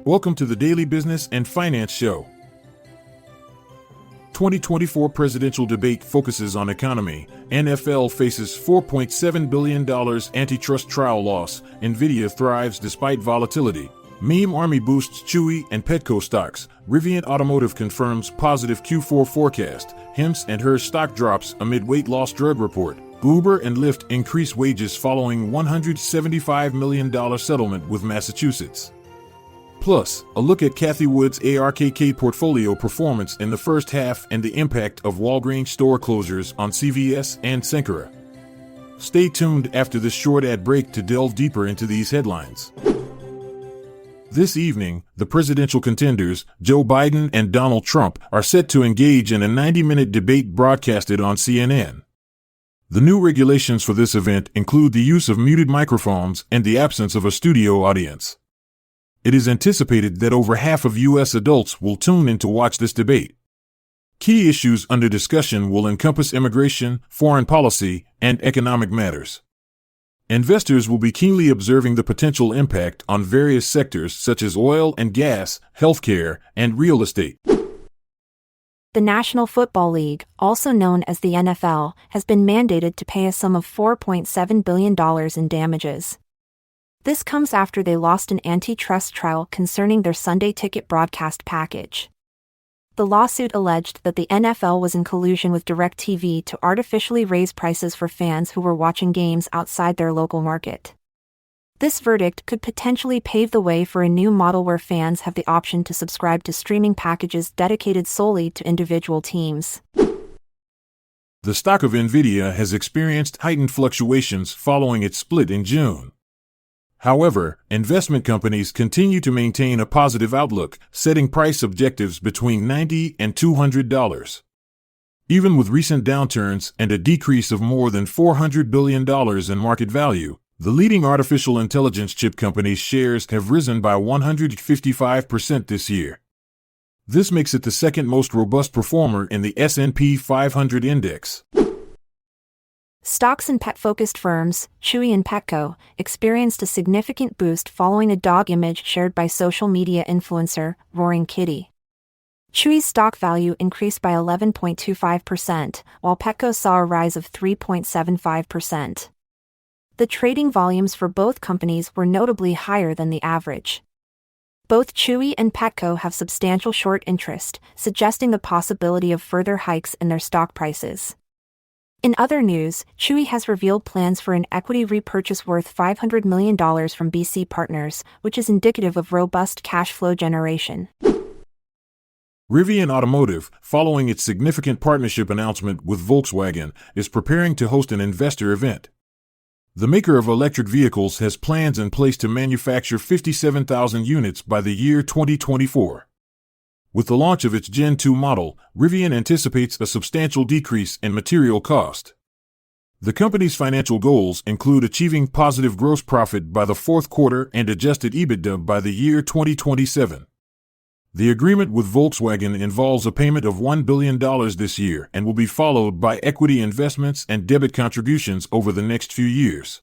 Welcome to the Daily Business and Finance Show. 2024 presidential debate focuses on economy. NFL faces $4.7 billion antitrust trial loss. Nvidia thrives despite volatility. Meme army boosts Chewy and Petco stocks. Rivian Automotive confirms positive Q4 forecast. Hims and Hers stock drops amid weight loss drug report. Uber and Lyft increase wages following $175 million settlement with Massachusetts. Plus, a look at Cathie Wood's ARKK portfolio performance in the first half and the impact of Walgreens store closures on CVS and Cencora. Stay tuned after this short ad break to delve deeper into these headlines. This evening, the presidential contenders, Joe Biden and Donald Trump, are set to engage in a 90-minute debate broadcasted on CNN. The new regulations for this event include the use of muted microphones and the absence of a studio audience. It is anticipated that over half of U.S. adults will tune in to watch this debate. Key issues under discussion will encompass immigration, foreign policy, and economic matters. Investors will be keenly observing the potential impact on various sectors such as oil and gas, healthcare, and real estate. The National Football League, also known as the NFL, has been mandated to pay a sum of $4.7 billion in damages. This comes after they lost an antitrust trial concerning their Sunday ticket broadcast package. The lawsuit alleged that the NFL was in collusion with DirecTV to artificially raise prices for fans who were watching games outside their local market. This verdict could potentially pave the way for a new model where fans have the option to subscribe to streaming packages dedicated solely to individual teams. The stock of Nvidia has experienced heightened fluctuations following its split in June. However, investment companies continue to maintain a positive outlook, setting price objectives between $90 and $200. Even with recent downturns and a decrease of more than $400 billion in market value, the leading artificial intelligence chip companies' shares have risen by 155% this year. This makes it the second most robust performer in the S&P 500 index. Stocks in pet-focused firms, Chewy and Petco, experienced a significant boost following a dog image shared by social media influencer, Roaring Kitty. Chewy's stock value increased by 11.25%, while Petco saw a rise of 3.75%. The trading volumes for both companies were notably higher than the average. Both Chewy and Petco have substantial short interest, suggesting the possibility of further hikes in their stock prices. In other news, Chewy has revealed plans for an equity repurchase worth $500 million from BC Partners, which is indicative of robust cash flow generation. Rivian Automotive, following its significant partnership announcement with Volkswagen, is preparing to host an investor event. The maker of electric vehicles has plans in place to manufacture 57,000 units by the year 2024. With the launch of its Gen 2 model, Rivian anticipates a substantial decrease in material cost. The company's financial goals include achieving positive gross profit by the fourth quarter and adjusted EBITDA by the year 2027. The agreement with Volkswagen involves a payment of $1 billion this year and will be followed by equity investments and debit contributions over the next few years.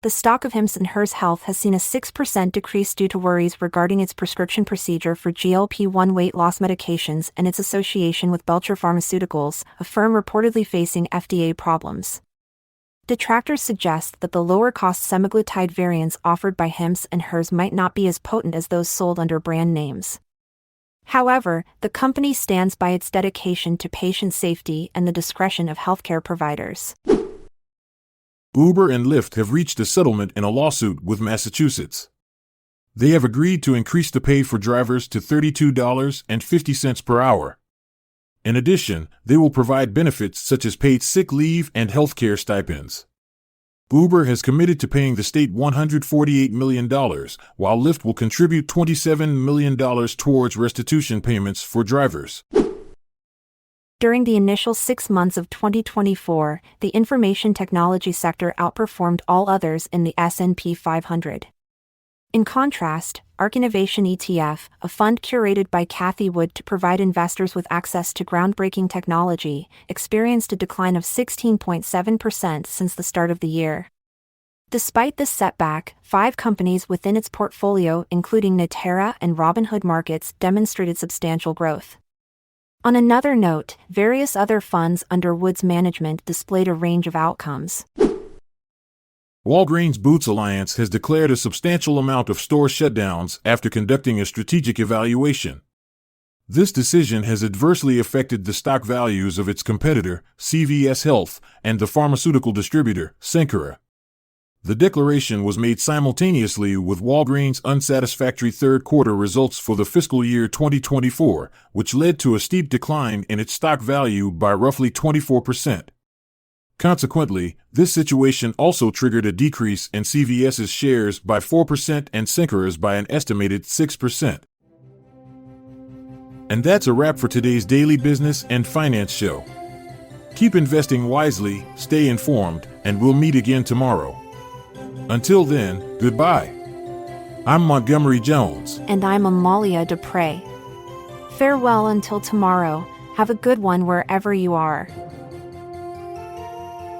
The stock of Hims and Hers Health has seen a 6% decrease due to worries regarding its prescription procedure for GLP-1 weight loss medications and its association with Belcher Pharmaceuticals, a firm reportedly facing FDA problems. Detractors suggest that the lower-cost semaglutide variants offered by Hims and Hers might not be as potent as those sold under brand names. However, the company stands by its dedication to patient safety and the discretion of healthcare providers. Uber and Lyft have reached a settlement in a lawsuit with Massachusetts. They have agreed to increase the pay for drivers to $32.50 per hour. In addition, they will provide benefits such as paid sick leave and healthcare stipends. Uber has committed to paying the state $148 million, while Lyft will contribute $27 million towards restitution payments for drivers. During the initial 6 months of 2024, the information technology sector outperformed all others in the S&P 500. In contrast, ARK Innovation ETF, a fund curated by Cathie Wood to provide investors with access to groundbreaking technology, experienced a decline of 16.7% since the start of the year. Despite this setback, 5 companies within its portfolio, including Natera and Robinhood Markets, demonstrated substantial growth. On another note, various other funds under Wood's management displayed a range of outcomes. Walgreens Boots Alliance has declared a substantial amount of store shutdowns after conducting a strategic evaluation. This decision has adversely affected the stock values of its competitor, CVS Health, and the pharmaceutical distributor, Cencora. The declaration was made simultaneously with Walgreens' unsatisfactory third-quarter results for the fiscal year 2024, which led to a steep decline in its stock value by roughly 24%. Consequently, this situation also triggered a decrease in CVS's shares by 4% and Cencora's by an estimated 6%. And that's a wrap for today's daily business and finance show. Keep investing wisely, stay informed, and we'll meet again tomorrow. Until then, goodbye. I'm Montgomery Jones. And I'm Amalia Dupre. Farewell until tomorrow. Have a good one wherever you are.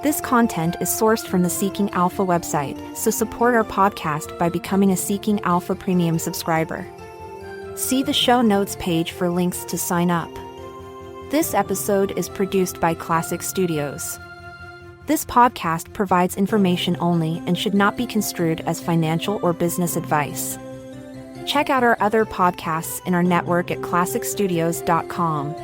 This content is sourced from the Seeking Alpha website, so support our podcast by becoming a Seeking Alpha Premium subscriber. See the show notes page for links to sign up. This episode is produced by Classic Studios. This podcast provides information only and should not be construed as financial or business advice. Check out our other podcasts in our network at classicstudios.com.